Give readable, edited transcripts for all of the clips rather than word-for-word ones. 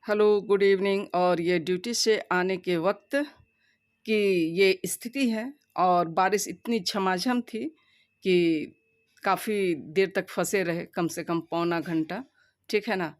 Hello, good evening. और ये duty से आने के वक्त की ये स्थिति है। और बारिश इतनी झमाझम थी कि काफ़ी देर तक फंसे रहे, कम से कम पौना घंटा, ठीक है ना।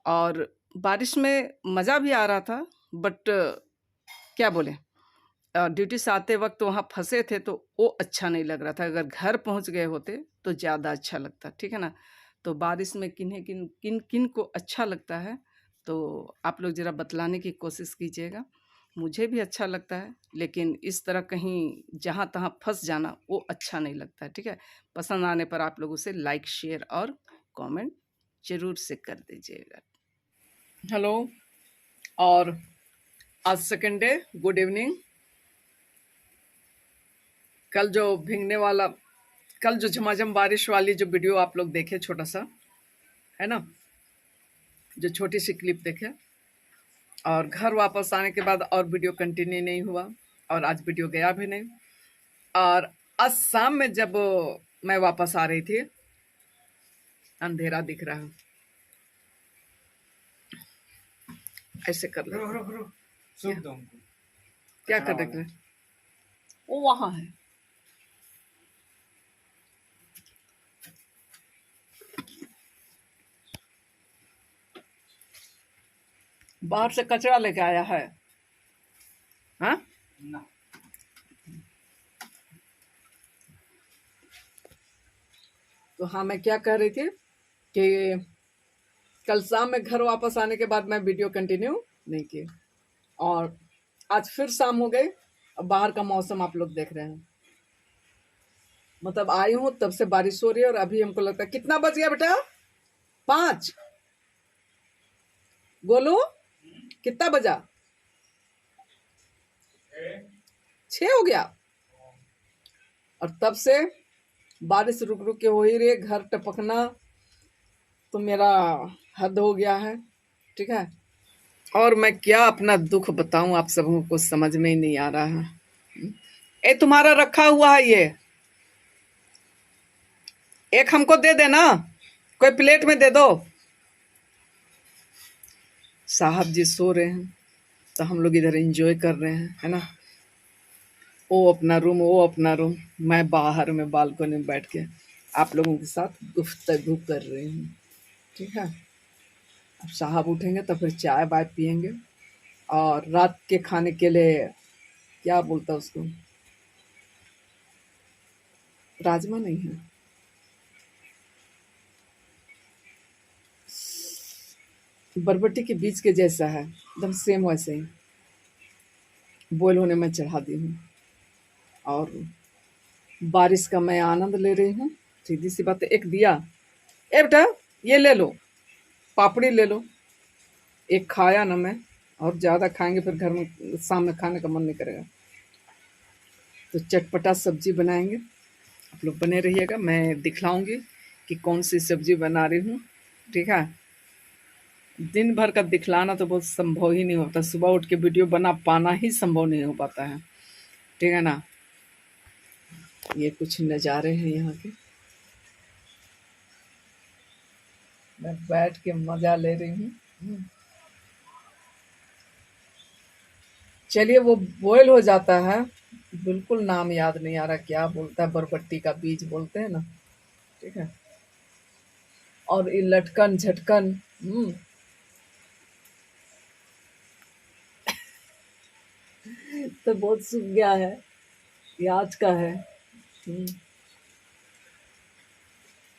और बारिश में मज़ा भी आ रहा था, बट क्या बोलें, ड्यूटी से आते वक्त वहाँ फंसे थे तो वो अच्छा नहीं लग रहा था। अगर घर पहुँच गए होते तो ज़्यादा अच्छा लगता, ठीक है ना। तो बारिश में किन्हें किन किन किन को अच्छा लगता है, तो आप लोग ज़रा बतलाने की कोशिश कीजिएगा। मुझे भी अच्छा लगता है, लेकिन इस तरह कहीं जहाँ तहाँ फंस जाना वो अच्छा नहीं लगता है, ठीक है। पसंद आने पर आप लोग उसे लाइक, शेयर और कमेंट ज़रूर से कर दीजिएगा। हेलो, और आज सेकंड डे, गुड इवनिंग। कल जो भीगने वाला, कल जो झमाझम बारिश वाली जो वीडियो आप लोग देखे, छोटा सा है ना, जो छोटी सी क्लिप देखे, और घर वापस आने के बाद और वीडियो कंटिन्यू नहीं हुआ, और आज वीडियो गया भी नहीं। और आज शाम में जब मैं वापस आ रही थी, अंधेरा दिख रहा है, ऐसे कर ले। क्या कर रहे थे? वो वहां है। बाहर से कचरा लेके आया है। हाँ, तो हाँ, मैं क्या कह रही थी कि कल शाम में घर वापस आने के बाद मैं वीडियो कंटिन्यू नहीं की, और आज फिर शाम हो गई। अब बाहर का मौसम आप लोग देख रहे हैं, मतलब आई हूँ तब से बारिश हो रही है, और अभी हमको लगता है कितना बज गया बेटा? 5। गोलू, कितना बजा? 6 हो गया। और तब से बारिश रुक रुक के हो ही रही है, घर टपकना तो मेरा हद हो गया है, ठीक है। और मैं क्या अपना दुख बताऊं, आप सबों को समझ में ही नहीं आ रहा है। ए, तुम्हारा रखा हुआ है ये, एक हमको दे देना, कोई प्लेट में दे दो। साहब जी सो रहे हैं तो हम लोग इधर एंजॉय कर रहे हैं, है ना। वो अपना रूम, वो अपना रूम, मैं बाहर में बालकनी में बैठ के आप लोगों के साथ गुफ्तगू कर रही हूँ, ठीक है। अब साहब उठेंगे तो फिर चाय बाय पियेंगे, और रात के खाने के लिए क्या बोलता है उसको, राजमा नहीं है, बरबट्टी के बीज के जैसा है, एकदम सेम वैसे ही बॉयल होने में चढ़ा दी हूँ। और बारिश का मैं आनंद ले रही हूँ। सीधी सी बात है, एक दिया। ए बेटा, ये ले लो, पापड़ी ले लो। एक खाया ना मैं, और ज़्यादा खाएंगे फिर घर में शाम में खाने का मन नहीं करेगा। तो चटपटा सब्जी बनाएंगे, आप लोग बने रहिएगा। मैं दिखलाऊंगी कि कौन सी सब्जी बना रही हूँ, ठीक है। दिन भर का दिखलाना तो बहुत संभव ही नहीं होता, सुबह उठ के वीडियो बना पाना ही संभव नहीं हो पाता है, ठीक है ना। ये कुछ नज़ारे हैं यहाँ के, मैं बैठ के मज़ा ले रही हूँ। चलिए, वो बॉयल हो जाता है, बिल्कुल नाम याद नहीं आ रहा, क्या बोलता है, बरबट्टी का बीज बोलते हैं ना, ठीक है। और ये लटकन झटकन, तो बहुत सूख गया है, ये आज का है।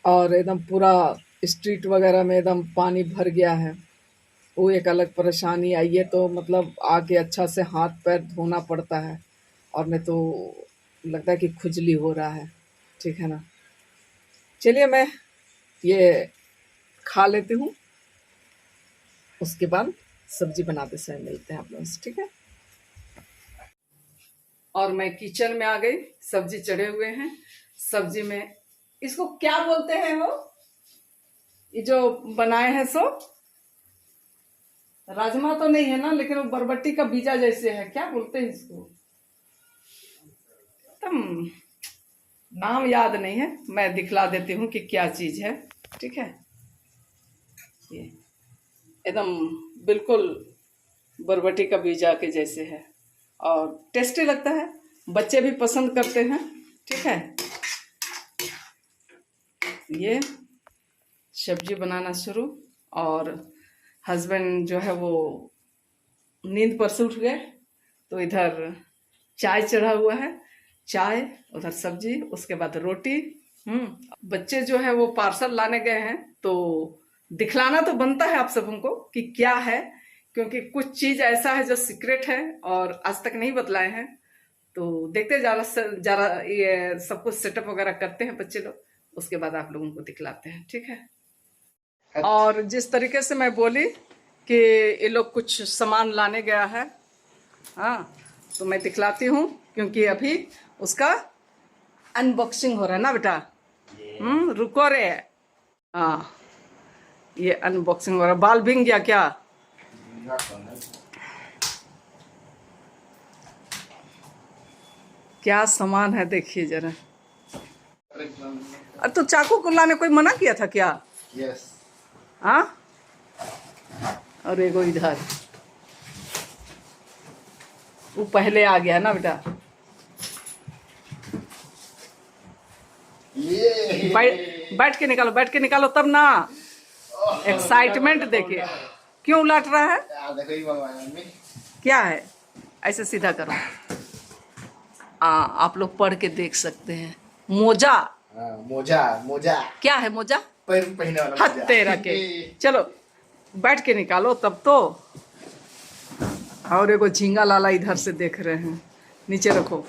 और एकदम पूरा स्ट्रीट वगैरह में एकदम पानी भर गया है, वो एक अलग परेशानी आई है। तो मतलब आके अच्छा से हाथ पैर धोना पड़ता है, और नहीं तो लगता है कि खुजली हो रहा है, ठीक है ना। चलिए, मैं ये खा लेती हूँ, उसके बाद सब्जी बनाते समय मिलते हैं आप लोगों से, ठीक है। और मैं किचन में आ गई, सब्जी चढ़े हुए हैं। सब्जी में इसको क्या बोलते हैं, वो ये जो बनाए हैं सो राजमा तो नहीं है ना, लेकिन वो बरबट्टी का बीजा जैसे है, क्या बोलते हैं इसको, तुम नाम याद नहीं है, मैं दिखला देती हूँ कि क्या चीज है, ठीक है। ये एकदम बिल्कुल बरबटी का बीजा के जैसे है और टेस्टी लगता है, बच्चे भी पसंद करते हैं। ठीक है, ये सब्जी बनाना शुरू। और हस्बैंड जो है वो नींद पर से उठ गए, तो इधर चाय चढ़ा हुआ है, चाय, उधर सब्जी, उसके बाद रोटी। बच्चे जो है वो पार्सल लाने गए हैं, तो दिखलाना तो बनता है आप सबों को कि क्या है, क्योंकि कुछ चीज ऐसा है जो सीक्रेट है और आज तक नहीं बतलाए हैं। तो देखते जरा ये सब कुछ सेटअप वगैरह करते हैं बच्चे लोग, उसके बाद आप लोगों को दिखलाते हैं। ठीक है, और जिस तरीके से मैं बोली कि ये लोग कुछ सामान लाने गया है, हाँ, तो मैं दिखलाती हूँ, क्योंकि अभी उसका अनबॉक्सिंग हो रहा है ना बेटा। रुको रे। हाँ, ये अनबॉक्सिंग हो रहा है। बाल भींग गया क्या? क्या सामान है देखिए जरा। अरे तो चाकू को लाने कोई मना किया था क्या? यस। हाँ, और एगो इधर वो पहले आ गया ना बेटा। बैठ के निकालो, बैठ के निकालो तब ना। एक्साइटमेंट देखिए, क्यों उलट रहा है? क्या है? ऐसे सीधा करो। आप लोग पढ़ के देख सकते हैं। मोजा। मोजा। मोजा क्या है? मोजा पहनने वाला हाथ तेरा के। चलो बैठ के निकालो तब तो। और एगो झींगा लाला इधर से देख रहे हैं, नीचे रखो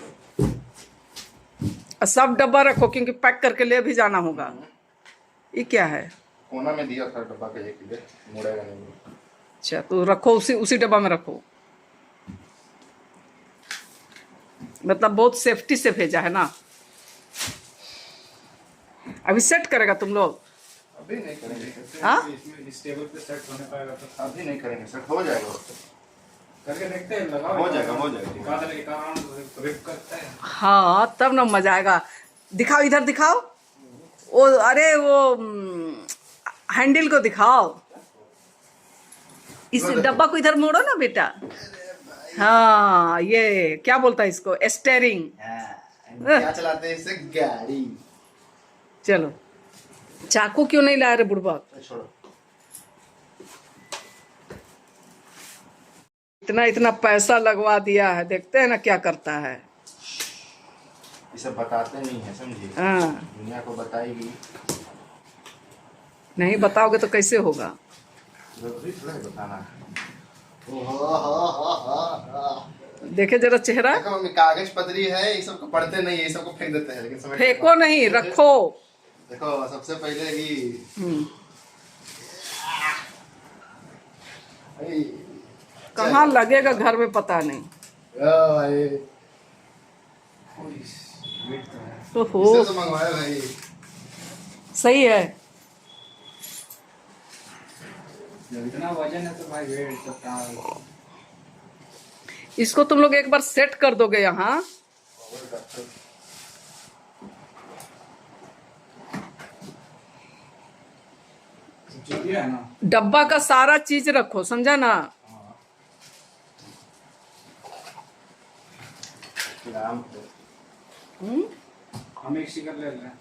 और सब डब्बा रखो, क्योंकि पैक करके ले भी जाना होगा। ये क्या है? कोना में दिया था डब्बा के एक लिए, मुड़ेगा नहीं। अच्छा, तो रखो, उसी डब्बा में रखो। मतलब बहुत सेफ्टी से भेजा है ना। अभी सेट करेगा तुम लोग? अभी नहीं करेंगे। हाँ, इसमें इस टेबल पे सेट होने पाएगा तो अभी नहीं करेंगे, सेट हो जाएगा। करके देखते हैं, लगाओ। हो जाएगा, हो जाएगा। एक राउंड रिप करते हैं। हाँ, तब ना मजा आएगा। दिखाओ, इधर दिखाओ। वो अरे वो हैंडल को दिखाओ। इस डब्बा को इधर मोड़ो ना बेटा। हाँ, ये क्या बोलता है इसको? स्टेयरिंग। क्या चलाते हैं इससे? गाड़ी। चलो, चाकू क्यों नहीं ला रहे बुढ़बा? छोड़ो। इतना पैसा लगवा दिया है, देखते हैं ना क्या करता है। ये सब बताते नहीं है, समझिए। हाँ, दुनिया को बताएगी। नहीं बताओगे तो कैसे होगा? जरूरी थोड़ा है बताना। देखे जरा चेहरा। देखो मम्मी, कागज पतरी है, ये सबको पढ़ते नहीं है, ये सबको फेंक देते हैं, लेकिन समझ फेंको नहीं, रखो। देखो सबसे पहले कि कहाँ लगेगा घर में पता नहीं। तो हो इससे तो मंगवाया भाई। सही है। जब इतना वजन है तो भाई वेट तो कहाँ। इसको तुम लोग एक बार सेट कर दोगे यहाँ। है ना, डब्बा का सारा चीज रखो, समझा ना। हम एक शिकर ले रहे हैं।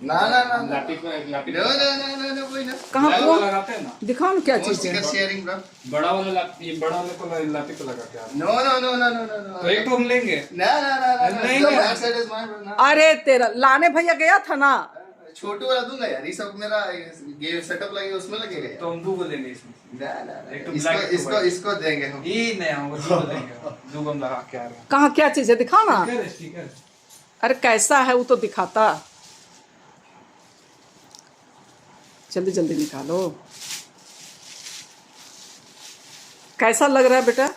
ना ना ना लाठी पे एक लाठी ना ना ना ना ना कोई ना। कहाँ बड़ा वो वाला लगाते हैं ना, दिखाओ ना क्या चीज है। Sharing bro. बड़ा वाला लाठी, ये बड़ा वाले को लाठी पे लगाते हैं। No no no no no no. तो एक तो हम लेंगे। ना ना ना ना नहीं, the नहीं। back side is mine, bro, ना। अरे तेरा लाने भैया गया था ना। छोटू वाला दूंगा यार, ये सब मेरा ये सेटअप लगेगा, उसमें लगेगा यार। तो हम दो को लेंगे इसमें। ना ना ना, एक तो इसको black, एक तो इसको white। इसको देंगे हम। ये नहीं, हम दो को लेंगे। दो हम लगा के आ रहे हैं। कहाँ क्या चीज है? दिखाओ ना। स्टिकर। अरे कैसा है वो तो दिखाता। जल्दी जल्दी निकालो। कैसा लग रहा है बेटा?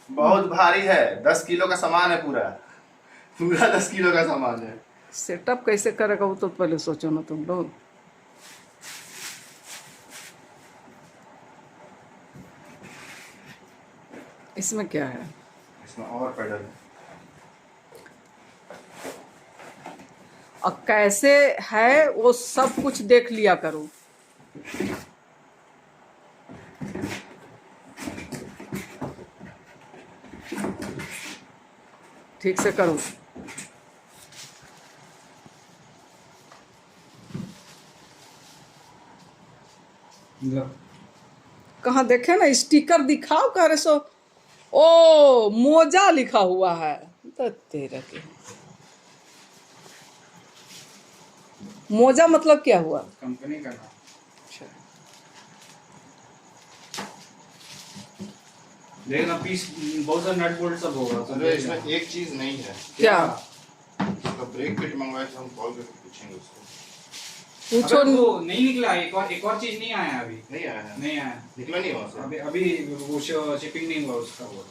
बहुत भारी है, 10 किलो का सामान है पूरा। पूरा 10 किलो का सामान है। सेटअप कैसे करेगा वो तो पहले सोचो ना तुम लोग। इसमें क्या है? इसमें और पेडल है। और कैसे है वो सब कुछ देख लिया करो। ठीक से करो। लो। कहाँ देखे ना, स्टिकर दिखाओ कह रहे सो। ओ मोजा लिखा हुआ है तो तेरा के मोजा मतलब क्या हुआ? कंपनी का नाम। अच्छा, देखना पीस बहुत सारा नट बोल्ट सब होगा। अरे इसमें एक चीज नहीं है, क्या उसका ब्रेक किट मंगवाया था, हम कॉल करके पूछेंगे उसको। पूछो। अबे वो नहीं निकला, एक और चीज नहीं आया अभी। नहीं आया है, नहीं आया, निकला नहीं वहां से। अभी अभी वो शिपिंग नहीं हुआ उसका वो।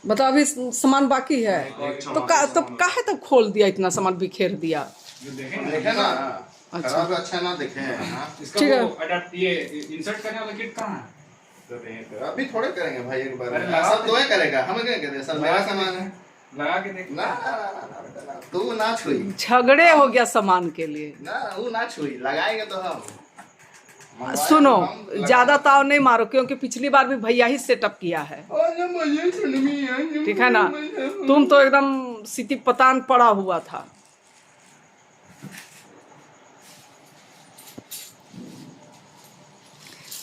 मतलब अभी सामान बाकी है एक तो काहे तब खोल दिया, इतना सामान बिखेर दिया? जो देखे देखे ना, अच्छा। खराब अच्छा ना देखे हैं। हाँ। इसका ठीक है। वो अडैप्ट ये इंसर्ट करने वाला किट कहाँ है? तो यहीं पे अभी थोड़े करेंगे भाई, एक बार अरे में। लगा सब तो ये करेगा, हम क्या करें, सर मेरा सामान है। लगा के देख। ना ना ना ना ना, ना, तू ना छुई झगड़े हो गया सामान के लिए। ना, वो ना छुई, लगाएंगे तो हम मंगवाएंगे सुनो, तो हम लगाएंगे। ज्यादा ताव नहीं मारो, क्योंकि पिछली बार भी भैया ही सेटअप किया है, ठीक है ना? तुम तो एकदम सिटी पतान पड़ा हुआ था।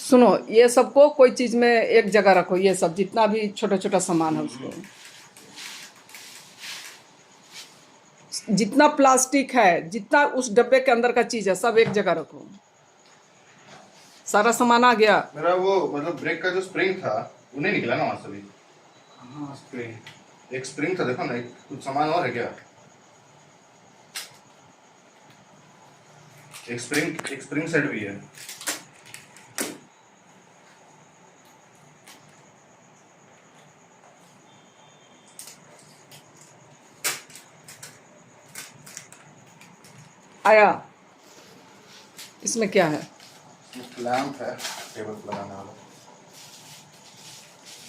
सुनो, ये सबको कोई चीज में एक जगह रखो, ये सब जितना भी छोटा छोटा सामान है उसको, जितना प्लास्टिक है, जितना उस डब्बे के अंदर का चीज है, सब एक जगह रखो। सारा सामान आ गया। मेरा वो मतलब ब्रेक का जो स्प्रिंग था वो नहीं निकला ना वहां से भी। हाँ स्प्रिंग। एक स्प्रिंग था, देखो ना, कुछ सामान और है क्या? एक स्प्रिंग सेट भी है। आया। इसमें क्या है? लैंप है टेबल पर लगाने वाला।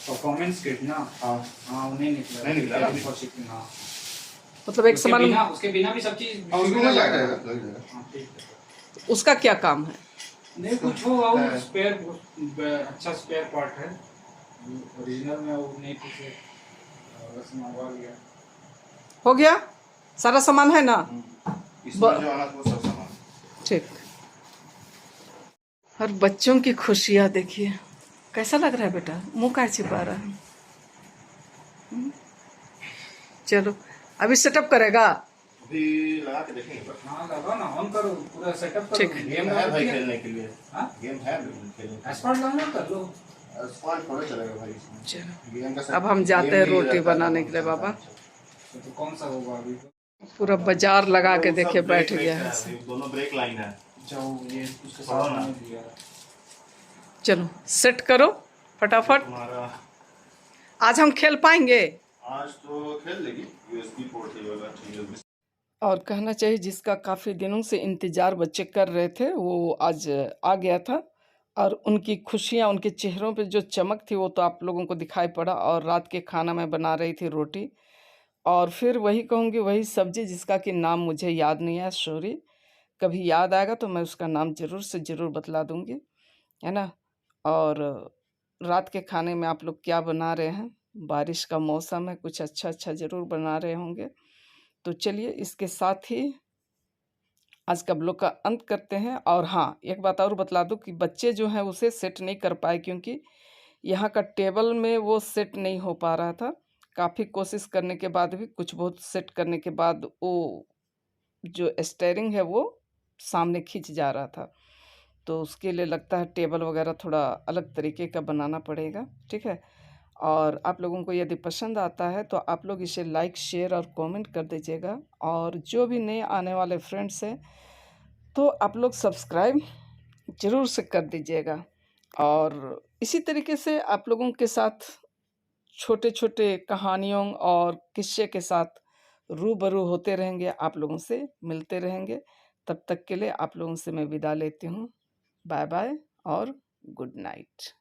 परफॉर्मेंस किट ना। हाँ हाँ वो नहीं निकला। नहीं निकला ना? For shipping. हाँ मतलब एक सामान, उसके बिना भी सब चीज हाँ, उसको मिल लग जाएगा। जाएगा, लग जाएगा। हाँ ठीक है। उसका क्या काम है? नहीं कुछ होगा वो है। स्पेयर, अच्छा स्पेयर पार्ट है। ओरिजिनल में वो नहीं कुछ बस मंगवा लिया। हो गया, सारा सामान है ना? इसमें जो आना था वो सब सामान। ठीक। और बच्चों की खुशियाँ देखिए, कैसा लग रहा है बेटा? मुंह का छिपा रहा है। चलो, अभी सेटअप करेगा। अभी लगा के देखेंगे बस। हाँ लगाओ ना, ऑन करो, पूरा सेटअप करो। ठीक। गेम है भाई खेलने के लिए। हाँ गेम है बिल्कुल खेलने के लिए। एस्पार्ट डाउनलोड कर लो। स्पॉट थोड़ा चलेगा भाई इसमें। चलो, गेम का अब हम जाते हैं रोटी बनाने के लिए बाबा। तो कौन सा होगा अभी? पूरा बाजार लगा के देखे बैठ गया है। दोनों ब्रेक लाइन है। जाओ ये उसके हाँ साथ ना। में दिया। चलो सेट करो फटाफट। तुम्हारा आज हम खेल पाएंगे? आज तो खेल लेगी, यूएसबी पोर्ट है वाला, यूएसबी। और कहना चाहिए जिसका काफ़ी दिनों से इंतज़ार बच्चे कर रहे थे वो आज आ गया था, और उनकी खुशियाँ, उनके चेहरों पे जो चमक थी वो तो आप लोगों को दिखाई पड़ा। और रात के खाना में बना रही थी रोटी, और फिर वही कहूँगी वही सब्ज़ी जिसका कि नाम मुझे याद नहीं है, सॉरी, कभी याद आएगा तो मैं उसका नाम ज़रूर से ज़रूर बतला दूँगी, है ना? और रात के खाने में आप लोग क्या बना रहे हैं? बारिश का मौसम है, कुछ अच्छा अच्छा ज़रूर बना रहे होंगे। तो चलिए इसके साथ ही आज का ब्लॉग का अंत करते हैं। और हाँ, एक बात और बतला दूं कि बच्चे जो हैं उसे सेट नहीं कर पाए, क्योंकि यहाँ का टेबल में वो सेट नहीं हो पा रहा था। काफ़ी कोशिश करने के बाद भी, कुछ बहुत सेट करने के बाद वो जो स्टेयरिंग है वो सामने खिंच जा रहा था। तो उसके लिए लगता है टेबल वगैरह थोड़ा अलग तरीके का बनाना पड़ेगा, ठीक है? और आप लोगों को यदि पसंद आता है तो आप लोग इसे लाइक, शेयर और कमेंट कर दीजिएगा। और जो भी नए आने वाले फ्रेंड्स हैं तो आप लोग सब्सक्राइब ज़रूर से कर दीजिएगा। और इसी तरीके से आप लोगों के साथ छोटे छोटे कहानियों और किस्से के साथ रूबरू होते रहेंगे, आप लोगों से मिलते रहेंगे। तब तक के लिए आप लोगों से मैं विदा लेती हूँ। बाय बाय और गुड नाइट।